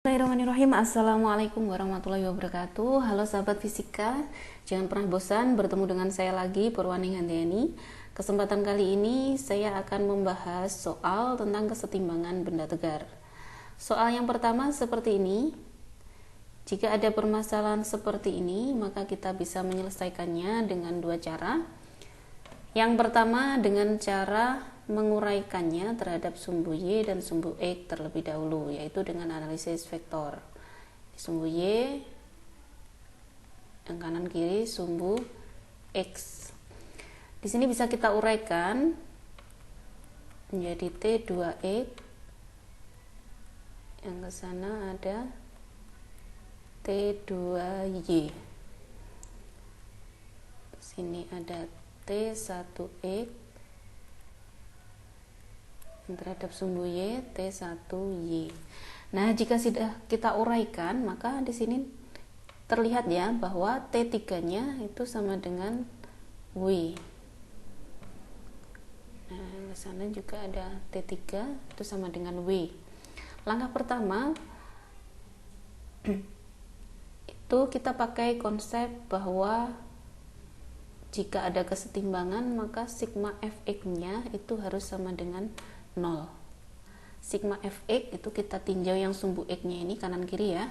Bismillahirrahmanirrahim. Assalamualaikum warahmatullahi wabarakatuh. Halo sahabat fisika, jangan pernah bosan bertemu dengan saya lagi, Purwaning Handayani. Kesempatan kali ini saya akan membahas soal tentang kesetimbangan benda tegar. Soal yang pertama seperti ini. Jika ada permasalahan seperti ini, maka kita bisa menyelesaikannya dengan dua cara. Yang pertama dengan cara menguraikannya terhadap sumbu Y dan sumbu X terlebih dahulu, yaitu dengan analisis vektor. Sumbu Y, yang kanan kiri sumbu X. Di sini bisa kita uraikan menjadi T2X, yang ke sana ada T2Y. Sini ada T1X terhadap sumbu Y, T1Y. Nah, jika sudah kita uraikan, maka di sini terlihat ya bahwa T3-nya itu sama dengan W. Nah, di sana juga ada T3 itu sama dengan W. Langkah pertama itu kita pakai konsep bahwa jika ada kesetimbangan, maka sigma Fx-nya itu harus sama dengan 0. Sigma Fx itu kita tinjau yang sumbu X-nya ini kanan kiri ya.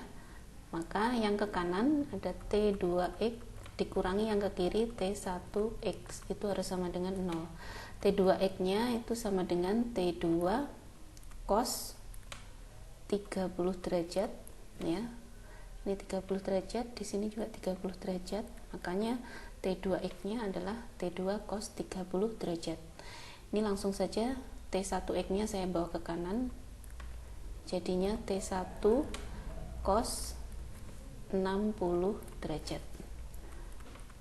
Maka yang ke kanan ada T2X dikurangi yang ke kiri T1X, itu harus sama dengan 0. T2X-nya itu sama dengan T2 cos 30 derajat ya. Ini 30 derajat, di sini juga 30 derajat. Makanya T2X-nya adalah T2 cos 30 derajat. Ini langsung saja T1X-nya saya bawa ke kanan, jadinya T1 cos 60 derajat.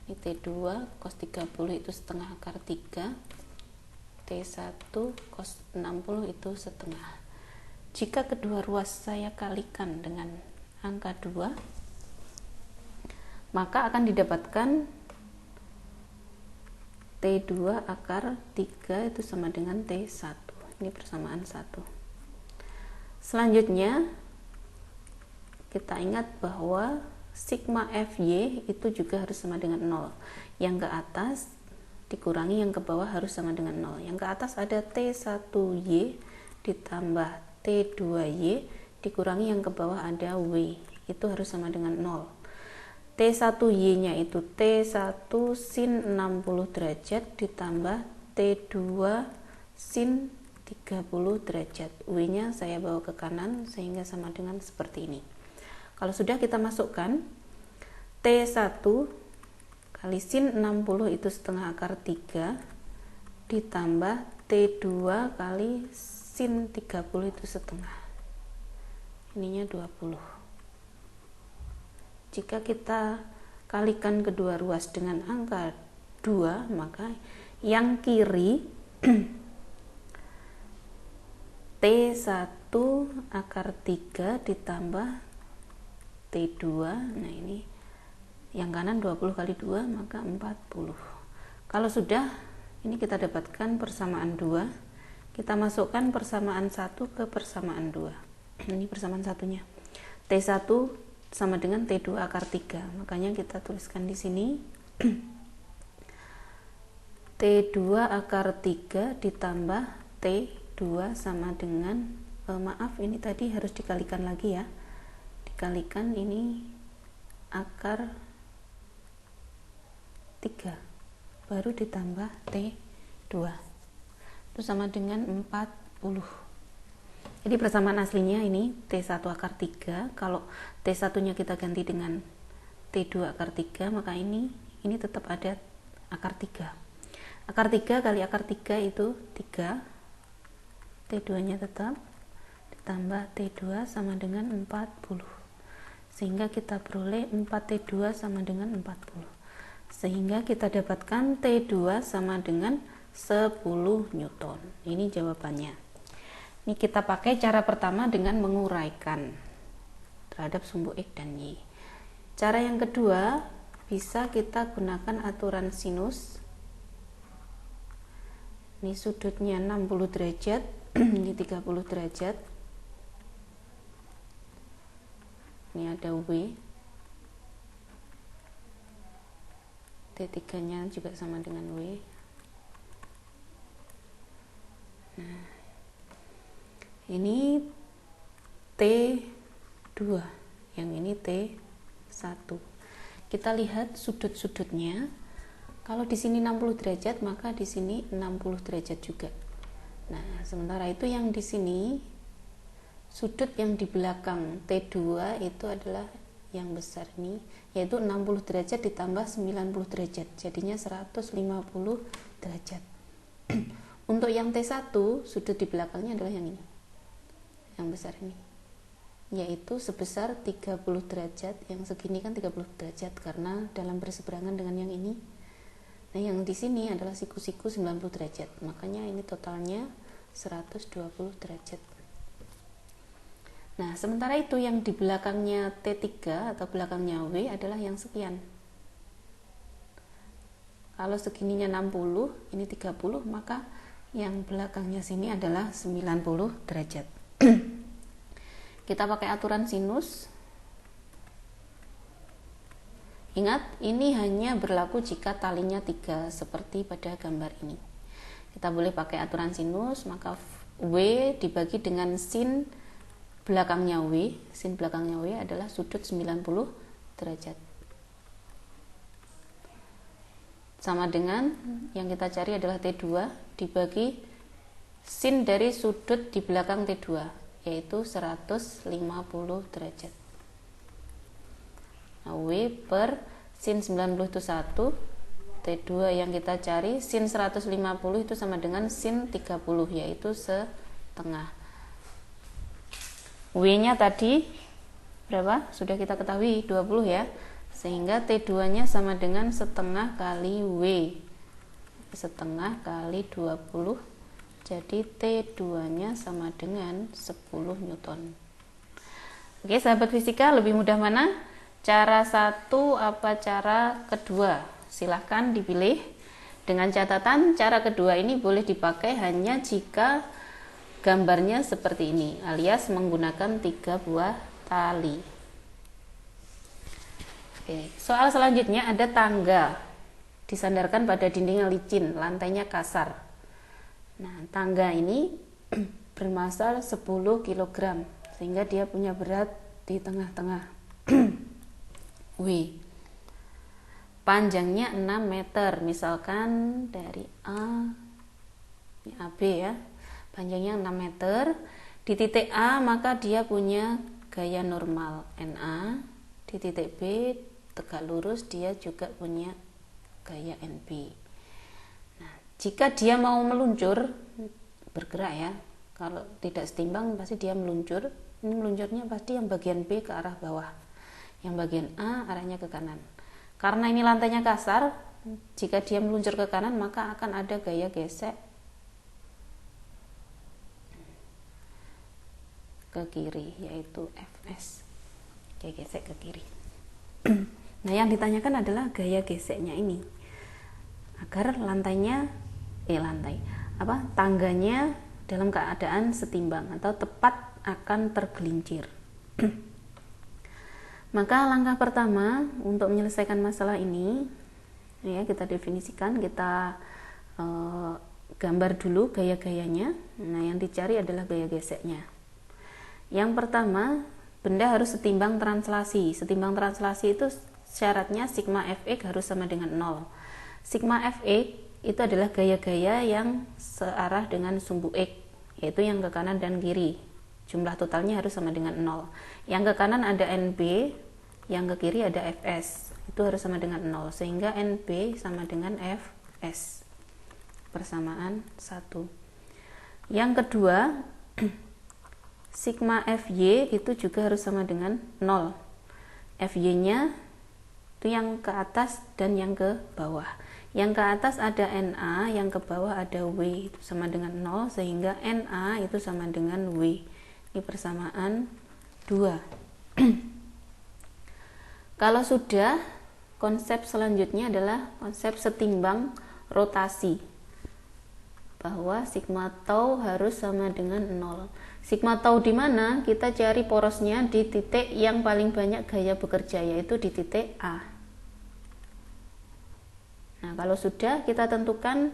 Ini T2 cos 30 itu setengah akar 3, T1 cos 60 itu setengah. Jika kedua ruas saya kalikan dengan angka 2, maka akan didapatkan T2 akar 3 itu sama dengan T1. Ini persamaan 1. Selanjutnya kita ingat bahwa sigma Fy itu juga harus sama dengan 0. Yang ke atas dikurangi yang ke bawah harus sama dengan 0. Yang ke atas ada T1Y ditambah T2Y dikurangi yang ke bawah ada W. Itu harus sama dengan 0. T1Y-nya itu T1 sin 60 derajat ditambah T2 sin 30 derajat. W-nya saya bawa ke kanan sehingga sama dengan seperti ini. Kalau sudah kita masukkan T1 kali sin 60 itu setengah akar 3 ditambah T2 kali sin 30 itu setengah. Ininya 20. Jika kita kalikan kedua ruas dengan angka 2, maka yang kiri T1 akar 3 ditambah T2, nah ini yang kanan 20 kali 2 maka 40. Kalau sudah, ini kita dapatkan persamaan 2, kita masukkan persamaan 1 ke persamaan 2. Ini persamaan satunya, T1 sama dengan T2 akar 3, makanya kita tuliskan di sini T2 akar 3 ditambah T2 sama dengan maaf, ini tadi harus dikalikan lagi ya, dikalikan ini akar 3 baru ditambah T2 itu sama dengan 40. Jadi persamaan aslinya ini T1 akar 3, kalau T1 nya kita ganti dengan T2 akar 3, maka ini tetap ada akar 3. Akar 3 kali akar 3 itu 3, T2 nya tetap, ditambah T2 sama dengan 40, sehingga kita peroleh 4T2 sama dengan 40, sehingga kita dapatkan T2 sama dengan 10 Newton. Ini jawabannya. Ini kita pakai cara pertama dengan menguraikan terhadap sumbu X dan Y. Cara yang kedua bisa kita gunakan aturan sinus. Ini sudutnya 60 derajat, ini 30 derajat. Ini ada W, T3 nya juga sama dengan W. Nah, ini T2, yang ini T1. Kita lihat sudut-sudutnya. Kalau di sini 60 derajat, maka di sini 60 derajat juga. Nah, sementara itu yang di sini sudut yang di belakang T2 itu adalah yang besar ini, yaitu 60 derajat ditambah 90 derajat, jadinya 150 derajat. Untuk yang T1, sudut di belakangnya adalah yang ini, yang besar ini, yaitu sebesar 30 derajat. Yang segini kan 30 derajat karena dalam berseberangan dengan yang ini. Nah, yang di sini adalah siku-siku 90 derajat, makanya ini totalnya 120 derajat. Nah, sementara itu yang di belakangnya T3 atau belakangnya W adalah yang sekian. Kalau segininya 60, ini 30, maka yang belakangnya sini adalah 90 derajat. Kita pakai aturan sinus. Ingat, ini hanya berlaku jika talinya 3 seperti pada gambar ini. Kita boleh pakai aturan sinus, maka W dibagi dengan sin belakangnya W. Sin belakangnya W adalah sudut 90 derajat. Sama dengan yang kita cari adalah T2 dibagi sin dari sudut di belakang T2, yaitu 150 derajat. Nah, W per sin 90 itu 1, T2 yang kita cari sin 150 itu sama dengan sin 30, yaitu setengah. W nya tadi berapa? Sudah kita ketahui 20 ya, sehingga T2 nya sama dengan setengah kali W, setengah kali 20, jadi T2 nya sama dengan 10 Newton. Oke sahabat fisika, lebih mudah mana? Cara satu apa cara kedua? Silahkan dipilih. Dengan catatan cara kedua ini boleh dipakai hanya jika gambarnya seperti ini, alias menggunakan 3 buah tali. Oke, soal selanjutnya ada tangga disandarkan pada dinding yang licin, lantainya kasar. Nah, tangga ini bermassa 10 kg, sehingga dia punya berat di tengah-tengah W. Panjangnya 6 meter, misalkan dari A, ini AB ya. Panjangnya 6 meter, di titik A maka dia punya gaya normal NA, di titik B tegak lurus dia juga punya gaya NB. Nah, jika dia mau meluncur, bergerak ya, kalau tidak setimbang pasti dia meluncur. Ini meluncurnya pasti yang bagian B ke arah bawah, yang bagian A arahnya ke kanan. Karena ini lantainya kasar, jika dia meluncur ke kanan maka akan ada gaya gesek ke kiri, yaitu Fs, gaya gesek ke kiri. Nah, yang ditanyakan adalah gaya geseknya ini, agar tangganya dalam keadaan setimbang atau tepat akan tergelincir. Maka langkah pertama untuk menyelesaikan masalah ini, ya kita definisikan, kita gambar dulu gaya-gayanya. Nah, yang dicari adalah gaya geseknya. Yang pertama, benda harus setimbang translasi. Setimbang translasi itu syaratnya sigma Fx harus sama dengan 0. Sigma Fx itu adalah gaya-gaya yang searah dengan sumbu X, yaitu yang ke kanan dan kiri. Jumlah totalnya harus sama dengan 0. Yang ke kanan ada NB, yang ke kiri ada Fs. Itu harus sama dengan 0, sehingga NB sama dengan Fs. Persamaan 1. Yang kedua, sigma Fy itu juga harus sama dengan 0. Fy nya itu yang ke atas dan yang ke bawah. Yang ke atas ada Na, yang ke bawah ada W, itu sama dengan 0, sehingga Na itu sama dengan W. Ini persamaan 2. Kalau sudah, konsep selanjutnya adalah konsep setimbang rotasi. bahwa sigma tau harus sama dengan 0. Sigma tau di mana? Kita cari porosnya di titik yang paling banyak gaya bekerja, yaitu di titik A. Nah, kalau sudah kita tentukan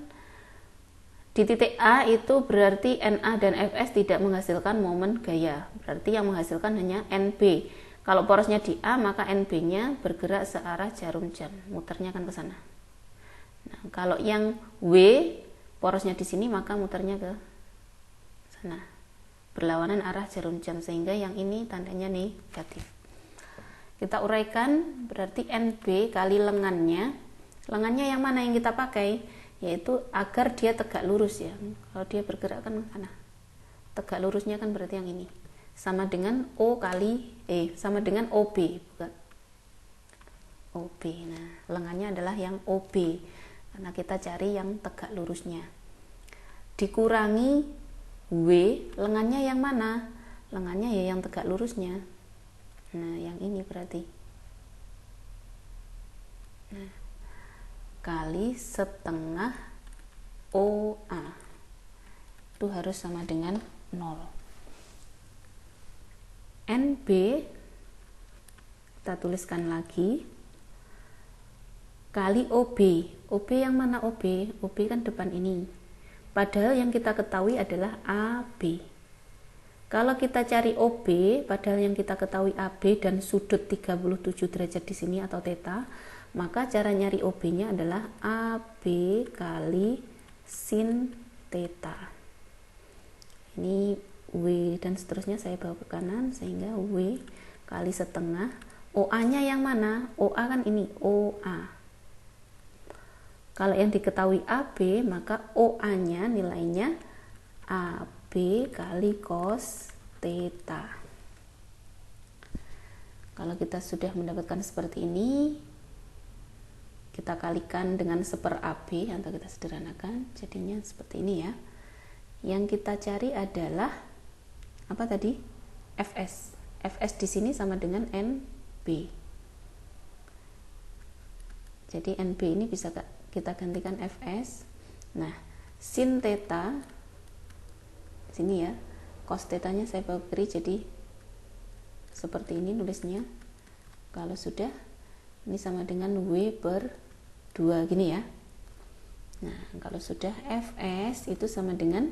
di titik A itu berarti NA dan Fs tidak menghasilkan momen gaya. Berarti yang menghasilkan hanya NB. Kalau porosnya di A, maka NB-nya bergerak searah jarum jam. Muternya kan ke sana. Nah, kalau yang W, porosnya di sini, maka muternya ke sana. Berlawanan arah jarum jam, sehingga yang ini tandanya negatif. Kita uraikan, berarti NB kali lengannya. Lengannya yang mana yang kita pakai? Yaitu agar dia tegak lurus ya. Kalau dia bergerak kan ke sana. Tegak lurusnya kan berarti yang ini. Sama dengan O kali sama dengan OB, bukan OB. Nah, lengannya adalah yang OB karena kita cari yang tegak lurusnya. Dikurangi W, lengannya yang mana? Lengannya ya yang tegak lurusnya. Nah, yang ini berarti. Nah, kali setengah OA. Itu harus sama dengan 0. NB kita tuliskan lagi kali OB. OB yang mana OB? OB kan depan ini. Padahal yang kita ketahui adalah AB. Kalau kita cari OB, padahal yang kita ketahui AB dan sudut 37 derajat di sini atau theta, maka cara nyari OB-nya adalah AB kali sin theta. Ini W dan seterusnya saya bawa ke kanan sehingga W kali setengah. OA-nya yang mana? OA kan ini, OA. Kalau yang diketahui AB, maka OA-nya nilainya AB kali cos theta. Kalau kita sudah mendapatkan seperti ini, kita kalikan dengan 1/AB atau kita sederhanakan, jadinya seperti ini ya. Yang kita cari adalah apa tadi? Fs. Fs di sini sama dengan NB. Jadi NB ini bisa kita gantikan Fs. Nah, sin theta sini ya. Cos theta-nya saya bawa kiri jadi seperti ini nulisnya. Kalau sudah, ini sama dengan W/2 gini ya. Nah, kalau sudah Fs itu sama dengan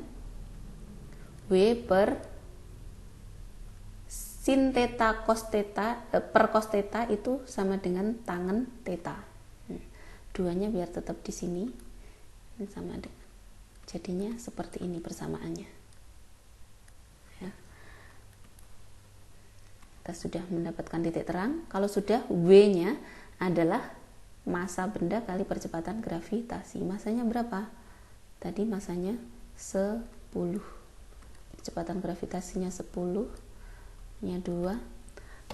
W/sin theta cos theta per cos theta itu sama dengan tangen theta. Duanya biar tetap di sini. Ini sama dengan. Jadinya seperti ini persamaannya. Ya. Kita sudah mendapatkan titik terang. Kalau sudah, W-nya adalah massa benda kali percepatan gravitasi. Masanya berapa? Tadi masanya 10. Kecepatan gravitasinya 10. Nya 2.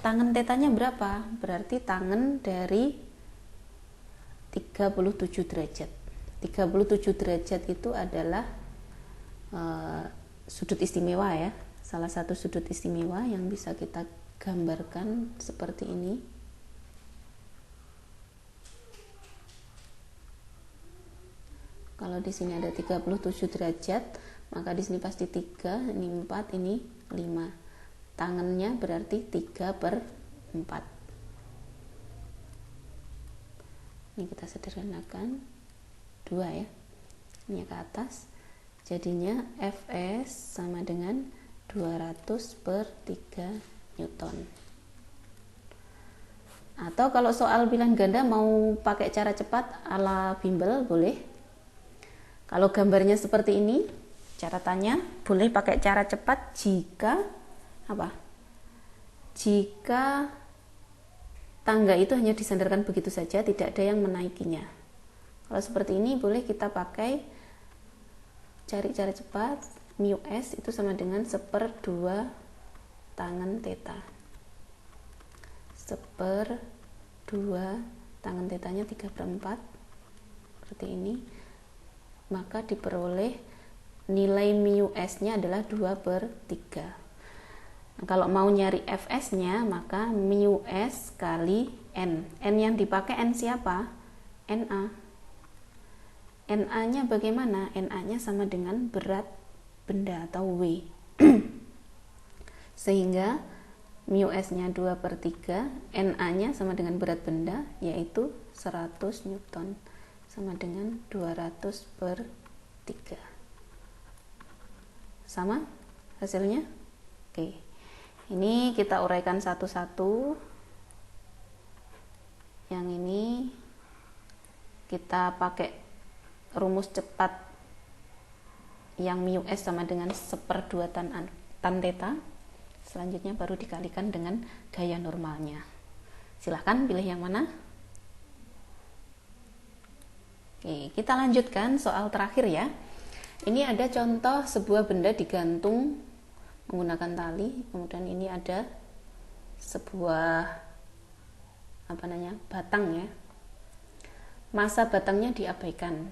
Tangen tetanya berapa? Berarti tangen dari 37 derajat. 37 derajat itu adalah sudut istimewa ya. Salah satu sudut istimewa yang bisa kita gambarkan seperti ini. Kalau di sini ada 37 derajat, maka di sini pasti 3, ini 4, ini 5. Tangannya berarti 3/4. Ini kita sederhanakan 2 ya. Ini ke atas. Jadinya Fs sama dengan 200/3 Newton. Atau kalau soal bilangan ganda mau pakai cara cepat ala bimbel boleh. Kalau gambarnya seperti ini, catatannya boleh pakai cara cepat jika apa? Jika tangga itu hanya disandarkan begitu saja, tidak ada yang menaikinya. Kalau seperti ini boleh kita pakai cari cara cepat, mu s itu sama dengan 1/2 tangen theta. 1/2 tangen tetanya 3/4 seperti ini. Maka diperoleh nilai mu s-nya adalah 2/3. Nah, kalau mau nyari Fs-nya, maka mu s kali N. N yang dipakai N siapa? Na. Na-nya bagaimana? Na-nya sama dengan berat benda atau W. Sehingga mu S-nya 2/3, Na-nya sama dengan berat benda, yaitu 100 Newton, sama dengan 200/3. Sama hasilnya? Oke. Ini kita uraikan satu-satu. Yang ini kita pakai rumus cepat yang mu S sama dengan 1/2 tan theta. Selanjutnya baru dikalikan dengan gaya normalnya. Silahkan pilih yang mana. Oke, kita lanjutkan soal terakhir ya. Ini ada contoh sebuah benda digantung menggunakan tali, kemudian ini ada sebuah batang ya. Massa batangnya diabaikan.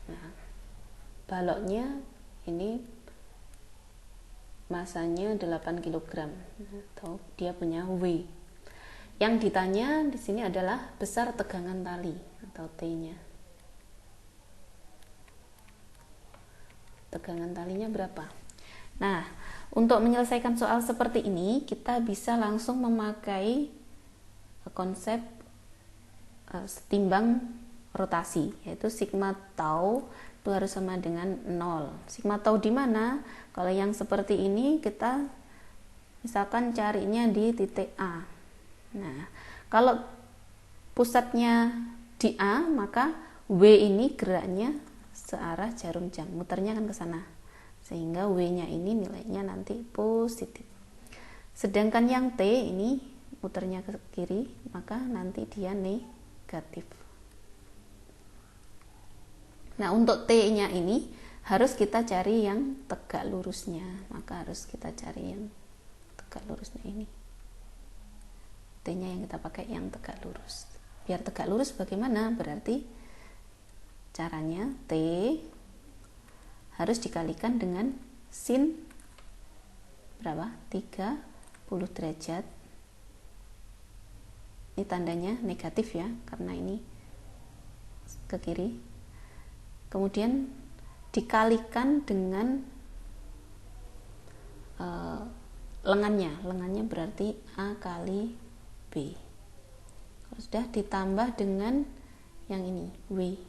Nah, baloknya ini masanya 8 kg atau dia punya W. Yang ditanya di sini adalah besar tegangan tali atau T-nya. Tegangan talinya berapa? Nah, untuk menyelesaikan soal seperti ini, kita bisa langsung memakai konsep setimbang rotasi, yaitu sigma tau itu harus sama dengan 0. Sigma tau di mana? Kalau yang seperti ini kita misalkan carinya di titik A. Nah, kalau pusatnya di A, maka W ini geraknya searah jarum jam, muternya kan ke sana. Sehingga W-nya ini nilainya nanti positif. Sedangkan yang T ini muternya ke kiri, maka nanti dia negatif. Nah, untuk T-nya ini harus kita cari yang tegak lurusnya, maka harus kita cari yang tegak lurusnya ini. T-nya yang kita pakai yang tegak lurus. Biar tegak lurus bagaimana? Berarti caranya T harus dikalikan dengan sin berapa? 30 derajat. Ini tandanya negatif ya, karena ini ke kiri. Kemudian dikalikan dengan lengannya berarti A kali B. Kalau sudah ditambah dengan yang ini W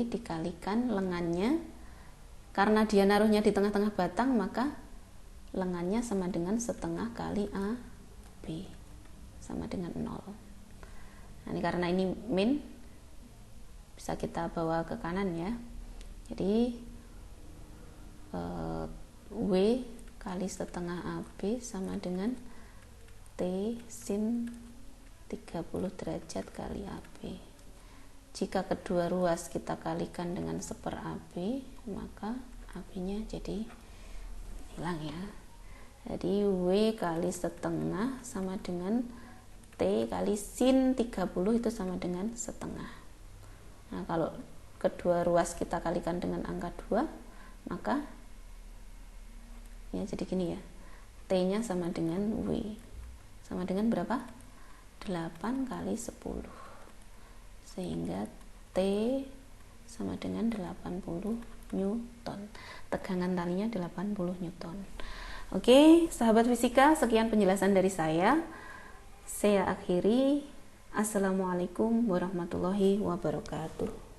dikalikan lengannya, karena dia naruhnya di tengah-tengah batang, maka lengannya sama dengan setengah kali AB sama dengan 0. Nah, ini karena ini min, bisa kita bawa ke kanan ya. Jadi W kali setengah AB sama dengan T sin 30 derajat kali AB. Jika kedua ruas kita kalikan dengan 1/AB, maka AB-nya jadi hilang ya. Jadi W kali setengah sama dengan T kali sin 30 itu sama dengan setengah. Nah, kalau kedua ruas kita kalikan dengan angka 2, maka ya jadi gini ya. T-nya sama dengan W. Sama dengan berapa? 8 kali 10. Sehingga T sama dengan 80 Newton. Tegangan talinya 80 Newton. Oke, sahabat fisika, sekian penjelasan dari saya. Saya akhiri. Assalamualaikum warahmatullahi wabarakatuh.